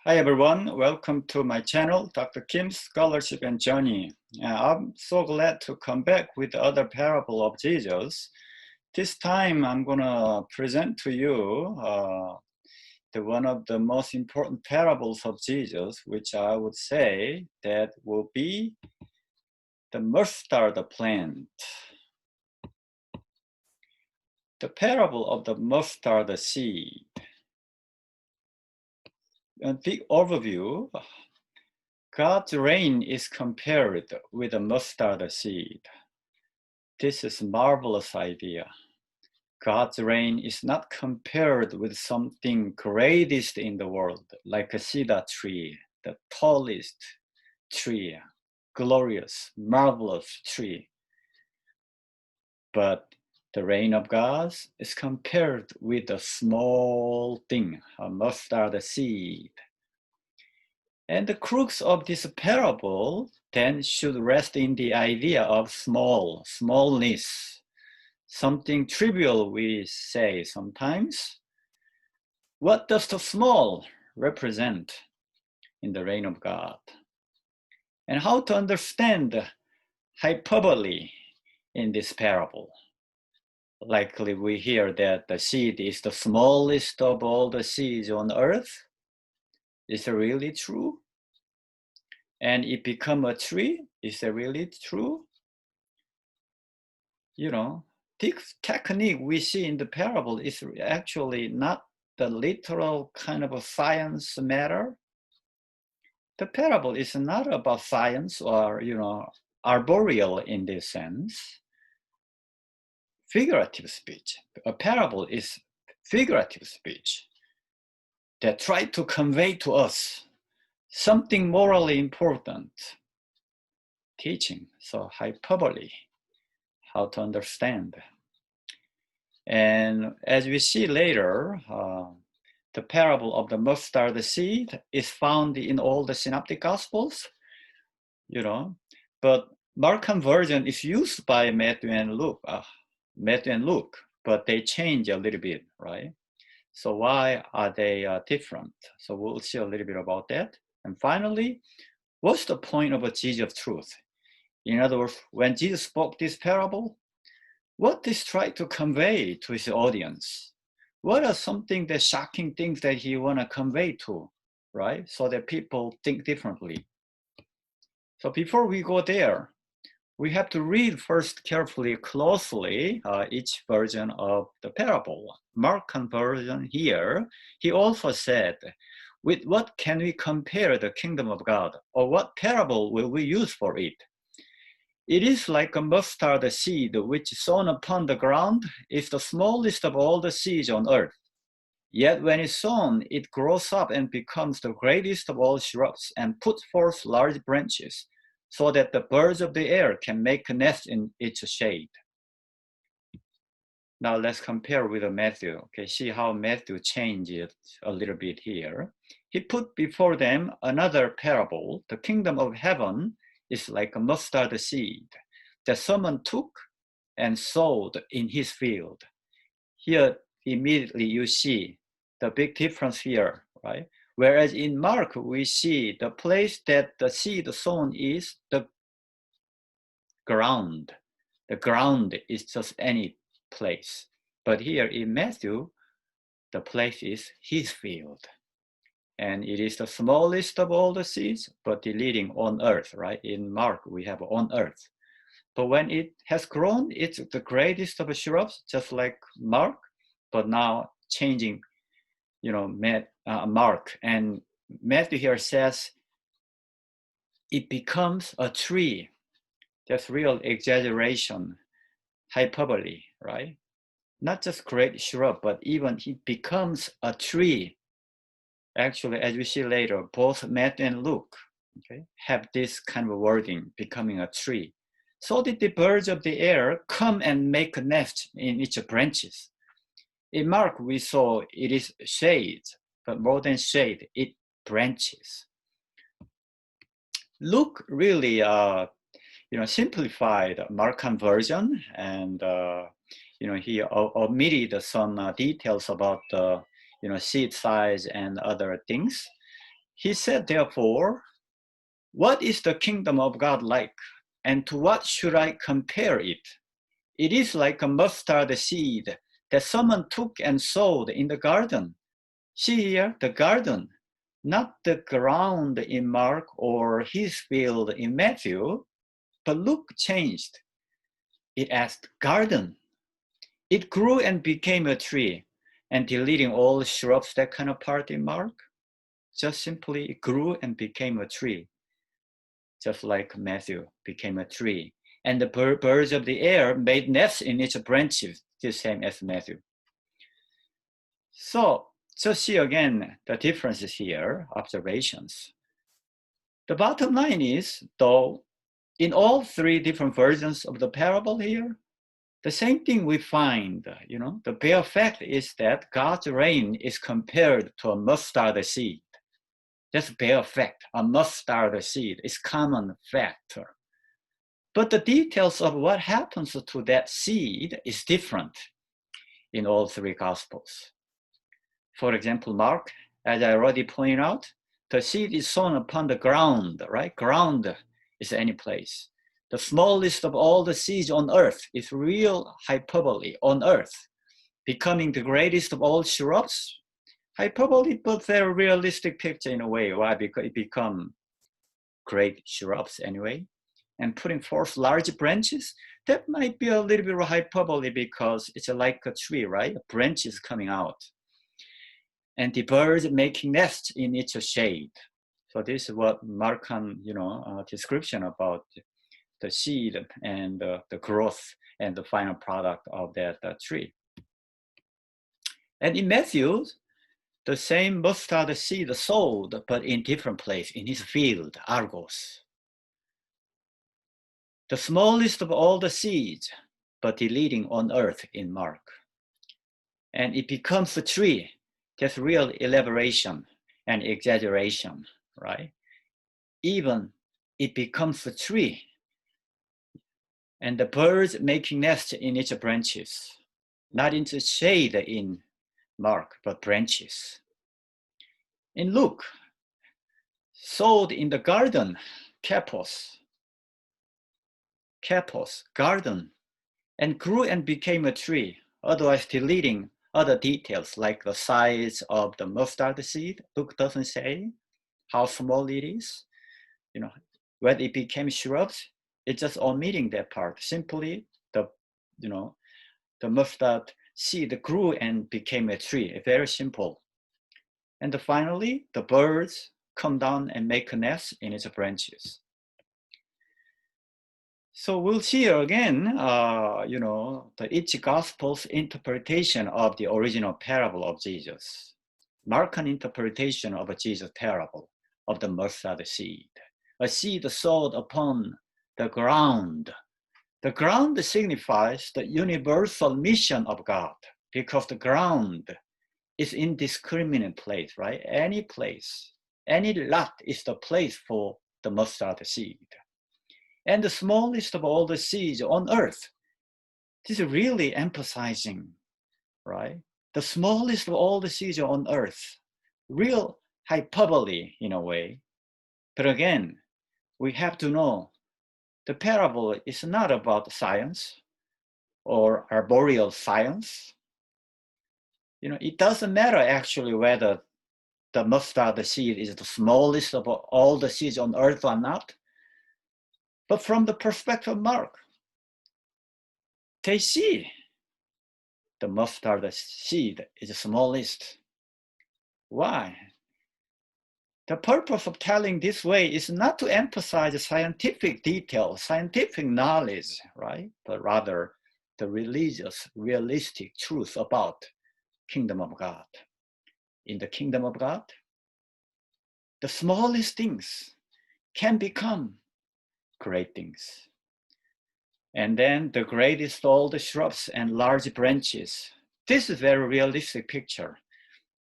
Hi everyone, welcome to my channel, Dr. Kim's Scholarship and Journey. I'm so glad to come back with other parable of Jesus. This time I'm gonna present to you one of the most important parables of Jesus, which I would say that will be the mustard plant. The parable of the mustard seed. A big overview. God's reign is compared with a mustard seed. This is a marvelous idea. God's reign is not compared with something greatest in the world, like a cedar tree, the tallest tree, glorious, marvelous tree. But the reign of God is compared with a small thing, a mustard seed. And the crux of this parable then should rest in the idea of smallness, something trivial we say sometimes. What does the small represent in the reign of God? And how to understand hyperbole in this parable? Likely we hear that the seed is the smallest of all the seeds on earth. Is it really true? And it become a tree? Is it really true? You know, this technique we see in the parable is actually not the literal kind of a science matter. The parable is not about science or, arboreal in this sense. Figurative speech. A parable is figurative speech that try to convey to us something morally important. Teaching, so hyperbole, how to understand. And as we see later, the parable of the mustard seed is found in all the Synoptic Gospels, but Markan version is used by Matthew and Luke, but they change a little bit, right? So why are they different? So we'll see a little bit about that. And finally, what's the point of a Jesus truth? In other words, when Jesus spoke this parable, what this tried to convey to his audience? What are something the shocking things that he want to convey to, right? So that people think differently. So before we go there, we have to read first carefully, closely, each version of the parable. Markan version here, he also said, with what can we compare the kingdom of God? Or what parable will we use for it? It is like a mustard seed which sown upon the ground is the smallest of all the seeds on earth. Yet when it's sown, it grows up and becomes the greatest of all shrubs and puts forth large branches, so that the birds of the air can make a nest in its shade. Now let's compare with Matthew. Okay, see how Matthew changed it a little bit here. He put before them another parable. The kingdom of heaven is like a mustard seed that someone took and sowed in his field. Here, immediately you see the big difference here, right? Whereas in Mark, we see the place that the seed sown is the ground. The ground is just any place. But here in Matthew, the place is his field. And it is the smallest of all the seeds, but the leading on earth, right? In Mark, we have on earth. But when it has grown, it's the greatest of the shrubs, just like Mark, but now changing, Mark. And Matthew here says, it becomes a tree. That's real exaggeration, hyperbole, right? Not just great shrub, but even it becomes a tree. Actually, as we see later, both Matthew and Luke, have this kind of wording, becoming a tree. So that the birds of the air come and make a nest in its branches. In Mark, we saw it is shade, but more than shade, it branches. Luke really, simplified Markan version, and he omitted some details about the seed size and other things. He said, therefore, what is the kingdom of God like? And to what should I compare it? It is like a mustard seed that someone took and sowed in the garden. See here, the garden, not the ground in Mark or his field in Matthew, but Luke changed. It asked garden. It grew and became a tree, and deleting all shrubs, that kind of part in Mark, just simply it grew and became a tree, just like Matthew became a tree. And the birds of the air made nests in its branches, the same as Matthew. So just see again the differences here, observations. The bottom line is, though, in all three different versions of the parable here, the same thing we find, the bare fact is that God's reign is compared to a mustard seed. That's bare fact. A mustard seed is common factor. But the details of what happens to that seed is different in all three Gospels. For example, Mark, as I already pointed out, the seed is sown upon the ground, right? Ground is any place. The smallest of all the seeds on earth is real hyperbole, on earth, becoming the greatest of all shrubs. Hyperbole, but very realistic picture in a way. Why? Because it become great shrubs anyway. And putting forth large branches, that might be a little bit of hyperbole because it's like a tree, right? Branches coming out. And the birds making nests in its shade. So this is what Markan, description about the seed and the growth and the final product of that tree. And in Matthew, the same mustard seed sowed, but in different place, in his field, Argos. The smallest of all the seeds, but the leading on earth in Mark. And it becomes a tree. That's real elaboration and exaggeration, right? Even it becomes a tree. And the birds making nests in its branches, not in the shade in Mark, but branches. In Luke, sowed in the garden, kapos, garden, and grew and became a tree, otherwise deleting other details like the size of the mustard seed. Luke doesn't say how small it is, whether it became shrubs, it's just omitting that part. Simply the mustard seed grew and became a tree, very simple. And finally, the birds come down and make a nest in its branches. So we'll see again, each gospel's interpretation of the original parable of Jesus. Markan interpretation of Jesus' parable of the mustard seed, a seed sowed upon the ground. The ground signifies the universal mission of God because the ground is indiscriminate place, right? Any place, any lot is the place for the mustard seed. And the smallest of all the seeds on earth. This is really emphasizing, right? The smallest of all the seeds on earth. Real hyperbole in a way. But again, we have to know the parable is not about science or arboreal science. It doesn't matter actually whether the mustard seed is the smallest of all the seeds on earth or not. But from the perspective of Mark, they see the mustard seed is the smallest. Why? The purpose of telling this way is not to emphasize scientific details, scientific knowledge, right? But rather the religious, realistic truth about kingdom of God. In the kingdom of God, the smallest things can become great things. And then the greatest all the shrubs and large branches. This is a very realistic picture.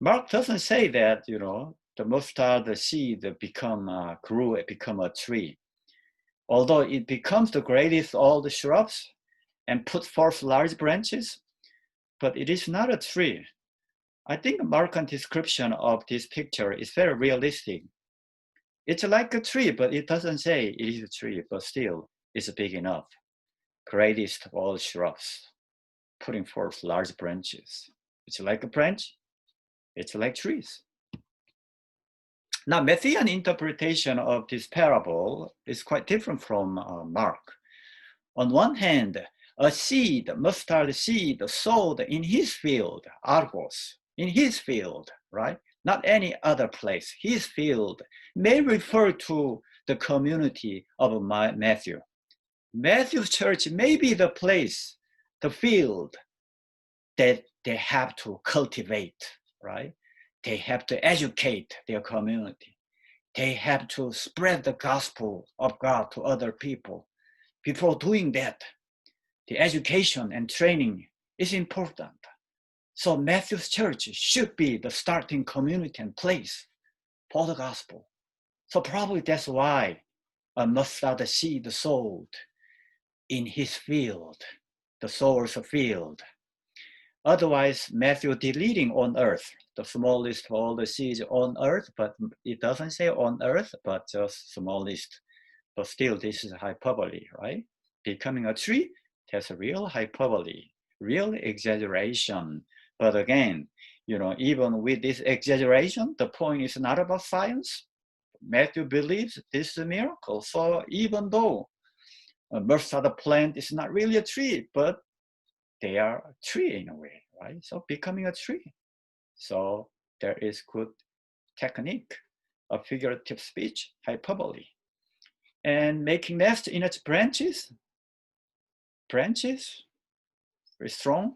Mark doesn't say that, the mustard seed grew, it become a tree. Although it becomes the greatest all the shrubs and put forth large branches, but it is not a tree. I think Markan's description of this picture is very realistic It's like a tree, but it doesn't say it is a tree, but still it's big enough. Greatest of all shrubs, putting forth large branches. It's like a branch, it's like trees. Now, Matthean interpretation of this parable is quite different from Mark. On one hand, a seed, mustard seed, sowed in his field, argos, in his field, right? Not any other place. His field may refer to the community of Matthew. Matthew's church may be the place, the field that they have to cultivate, right? They have to educate their community. They have to spread the gospel of God to other people. Before doing that, the education and training is important. So Matthew's church should be the starting community and place for the gospel. So probably that's why a mustard seed sowed in his field, the sower's field. Otherwise, Matthew deleting on earth, the smallest of all the seeds on earth, but it doesn't say on earth, but just smallest. But still, this is hyperbole, right? Becoming a tree, that's a real hyperbole, real exaggeration. But again, even with this exaggeration, the point is not about science. Matthew believes this is a miracle. So even though a mustard plant is not really a tree, but they are a tree in a way, right? So becoming a tree. So there is good technique of figurative speech, hyperbole. And making nest in its branches, very strong,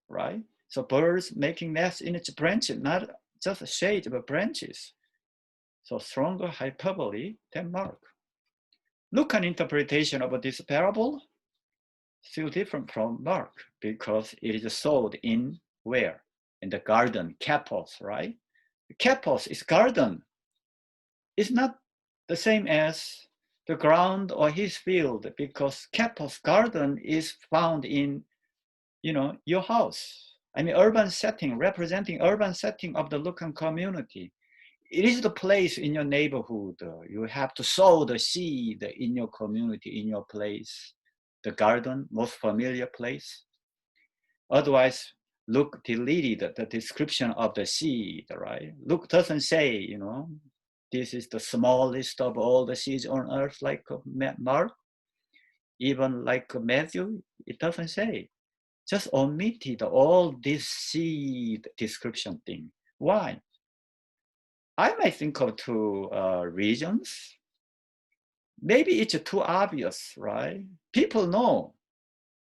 right? So birds making nests in its branches, not just a shade, but branches. So stronger hyperbole than Mark. Lucan interpretation of this parable, still different from Mark, because it is sold in where? In the garden, kapos, right? Kapos is garden. It's not the same as the ground or his field, because kapos garden is found in, your house. I mean, urban setting, representing urban setting of the Lucan community. It is the place in your neighborhood. You have to sow the seed in your community, in your place. The garden, most familiar place. Otherwise, Luke deleted the description of the seed, right? Luke doesn't say, this is the smallest of all the seeds on earth, like Mark, even like Matthew. It doesn't say. Just omitted all this seed description thing. Why? I might think of two reasons. Maybe it's too obvious, right? People know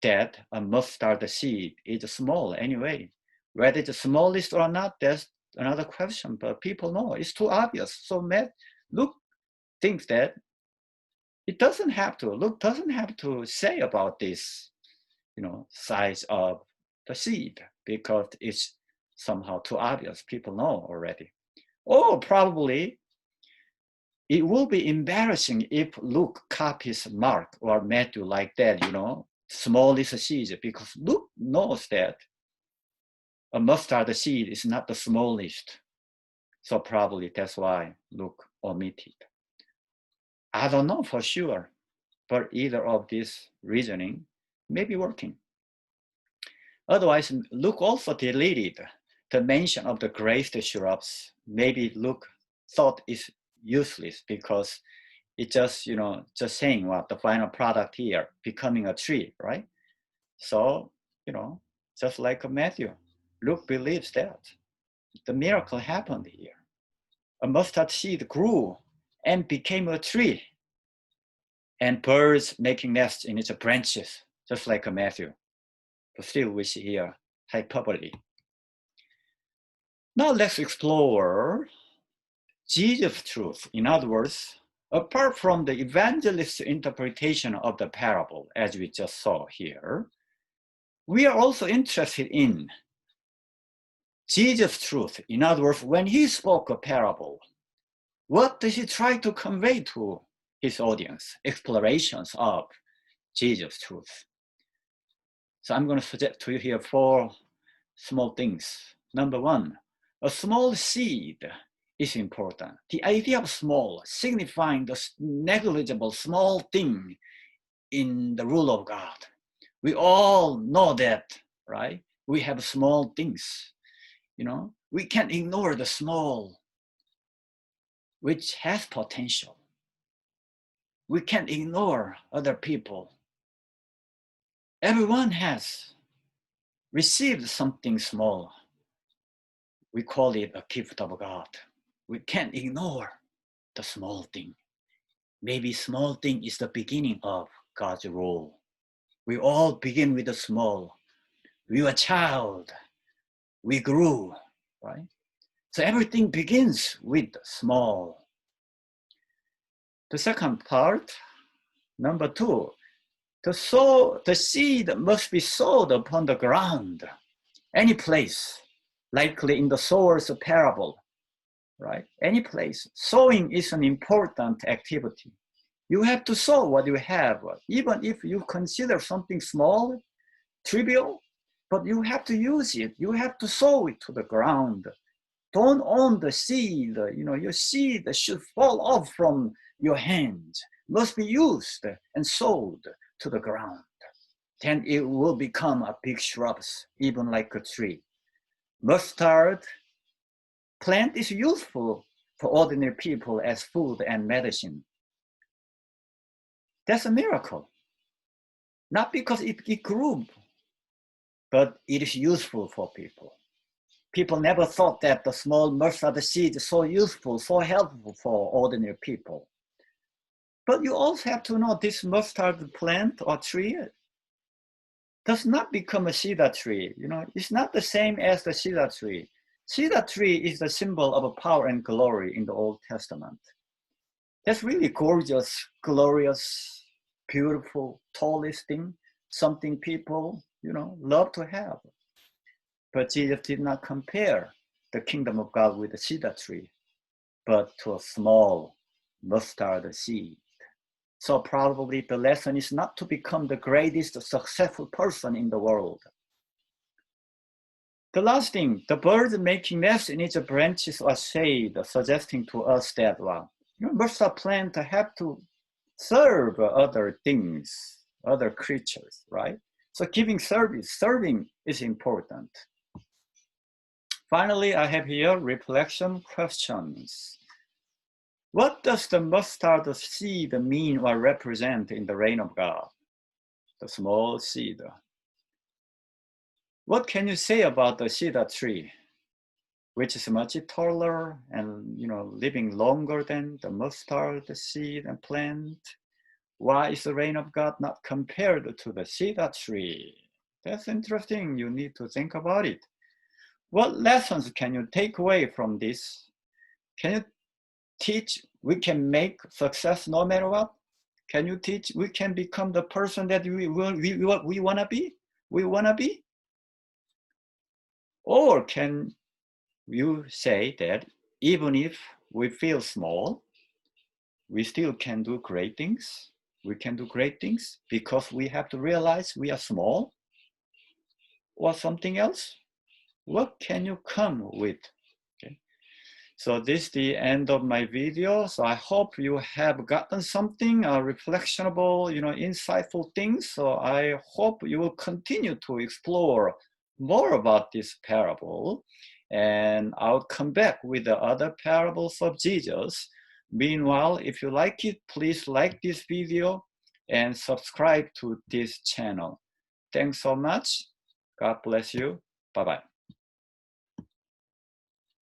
that a mustard seed is small anyway. Whether it's the smallest or not, that's another question, but people know it's too obvious. So Luke thinks that Luke doesn't have to say about this, size of the seed, because it's somehow too obvious. People know already. Or probably it will be embarrassing if Luke copies Mark or Matthew like that, smallest seed, because Luke knows that a mustard seed is not the smallest. So probably that's why Luke omitted. I don't know for sure, but either of this reasoning may be working. Otherwise, Luke also deleted the mention of the graced shrubs. Maybe Luke thought it's useless because it's just, just saying what the final product here, becoming a tree, right? So, just like Matthew, Luke believes that the miracle happened here. A mustard seed grew and became a tree, and birds making nests in its branches, just like Matthew. But still we see here hyperbole. Now let's explore Jesus' truth. In other words, apart from the evangelist's interpretation of the parable, as we just saw here, we are also interested in Jesus' truth. In other words, when he spoke a parable, what does he try to convey to his audience? Explorations of Jesus' truth. So I'm going to suggest to you here 4 small things. Number 1, a small seed is important. The idea of small, signifying the negligible small thing in the rule of God. We all know that, right? We have small things, you know? We can't ignore the small, which has potential. We can't ignore other people. Everyone has received something small. We call it a gift of God. We can't ignore the small thing. Maybe small thing is the beginning of God's rule. We all begin with the small. We were a child. We grew, right? So everything begins with small. The second part, number 2, the seed must be sowed upon the ground, any place, likely in the sower's parable, right? Any place. Sowing is an important activity. You have to sow what you have, even if you consider something small, trivial, but you have to use it. You have to sow it to the ground. Don't own the seed. You know, your seed should fall off from your hand, must be used and sowed to the ground. Then it will become a big shrubs, even like a tree. Mustard plant is useful for ordinary people as food and medicine. That's a miracle. Not because it grew, but it is useful for people. People never thought that the small mustard seed is so useful, so helpful for ordinary people. But you also have to know this mustard plant or tree does not become a cedar tree. You know, it's not the same as the cedar tree. Cedar tree is the symbol of power and glory in the Old Testament. That's really gorgeous, glorious, beautiful, tallest thing, something people, you know, love to have. But Jesus did not compare the kingdom of God with the cedar tree, but to a small mustard seed. So probably the lesson is not to become the greatest successful person in the world. The last thing, the bird making nests in its branches or shade, suggesting to us that, well, mustard plant have to serve other things, other creatures, right? So giving serving is important. Finally, I have here reflection questions. What does the mustard seed mean or represent in the reign of God? The small seed. What can you say about the cedar tree, which is much taller and, you know, living longer than the mustard seed and plant? Why is the reign of God not compared to the cedar tree? That's interesting. You need to think about it. What lessons can you take away from this? Can you teach we can make success no matter what? Can you teach we can become the person that we want to be? We want to be? Or can you say that even if we feel small, we still can do great things? We can do great things because we have to realize we are small, or something else? What can you come with? Okay. So this is the end of my video. So I hope you have gotten something reflectionable, you know, insightful things. So I hope you will continue to explore more about this parable, and I'll come back with the other parables of Jesus. Meanwhile, if you like it, please like this video and subscribe to this channel. Thanks so much. God bless you. Bye-bye.